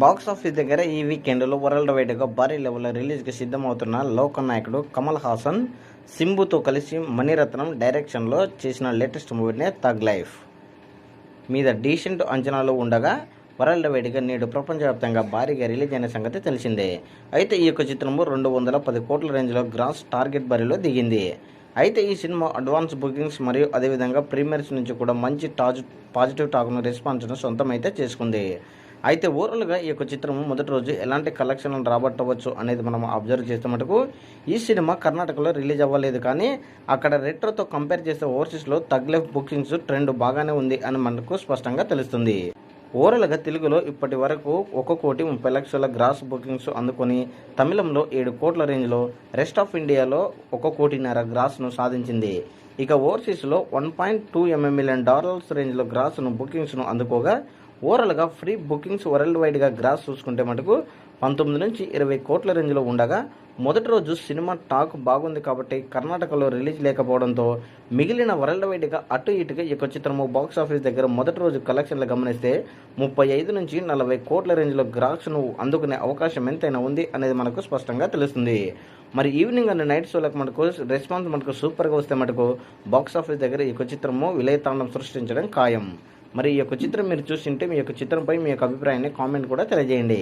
Box office దగ్గర ఈ వీకెండ్లో వరల్డ్ వైడ్గా భారీ లెవెల్లో రిలీజ్కి సిద్ధమవుతున్న లోకనాయకుడు కమల్ హాసన్ సింబుతో కలిసి మణిరత్నం డైరెక్షన్లో చేసిన లేటెస్ట్ మూవీనే థగ్ లైఫ్ మీద డీసెంట్ అంచనాలు ఉండగా వరల్డ్ వైడ్గా నేడు ప్రపంచవ్యాప్తంగా భారీగా రిలీజ్ అయిన సంగతి తెలిసిందే. అయితే ఈ యొక్క చిత్రము 210 కోట్ల రేంజ్లో గ్రాస్ టార్గెట్ బరిలో దిగింది. అయితే ఈ సినిమా అడ్వాన్స్ బుకింగ్స్ మరియు అదేవిధంగా ప్రీమియర్స్ నుంచి కూడా మంచి పాజిటివ్ టాక్ను రెస్పాన్స్ను సొంతమైతే చేసుకుంది. అయితే ఓవరాల్గా ఈ యొక్క చిత్రము మొదటి రోజు ఎలాంటి కలెక్షన్లను రాబట్టవచ్చు అనేది మనం అబ్జర్వ్ చేస్తే మటుకు ఈ సినిమా కర్ణాటకలో రిలీజ్ అవ్వలేదు, కానీ అక్కడ రెట్రోతో కంపేర్ చేస్తే ఓవర్సీస్లో థగ్ లైఫ్ బుకింగ్స్ ట్రెండ్ బాగానే ఉంది అని మనకు స్పష్టంగా తెలుస్తుంది. ఓవరాల్గా తెలుగులో ఇప్పటి వరకు 1,30,00,000 గ్రాస్ బుకింగ్స్ అందుకొని తమిళంలో 7 కోట్ల రేంజ్లో, రెస్ట్ ఆఫ్ ఇండియాలో 1,50 కోట్ల గ్రాస్ను సాధించింది. ఇక ఓవర్సీస్లో $1.2 మిలియన్ రేంజ్లో గ్రాస్ను బుకింగ్స్ను అందుకోగా ఓవరాల్గా ఫ్రీ బుకింగ్స్ వరల్డ్ వైడ్గా గ్రాస్ చూసుకుంటే మటుకు 19 నుంచి 20 కోట్ల రేంజ్లో ఉండగా మొదటి రోజు సినిమా టాక్ బాగుంది కాబట్టి కర్ణాటకలో రిలీజ్ లేకపోవడంతో మిగిలిన వరల్డ్ వైడ్గా అటు ఇటుగా ఈ యొక్క చిత్రము బాక్స్ ఆఫీస్ దగ్గర మొదటి రోజు కలెక్షన్లు గమనిస్తే 35 నుంచి 40 కోట్ల రేంజ్లో గ్రాస్ను అందుకునే అవకాశం ఎంతైనా ఉంది అనేది మనకు స్పష్టంగా తెలుస్తుంది. మరి ఈవినింగ్ అండ్ నైట్ షోలకు మనకు రెస్పాన్స్ మనకు సూపర్గా వస్తే మటుకు బాక్స్ ఆఫీస్ దగ్గర ఈ యొక్క చిత్రము విలయతాండం సృష్టించడం ఖాయం. మరి ఈ యొక్క చిత్రం మీరు చూసింటే మీ యొక్క చిత్రంపై మీ యొక్క అభిప్రాయాన్ని కామెంట్ కూడా తెలియజేయండి.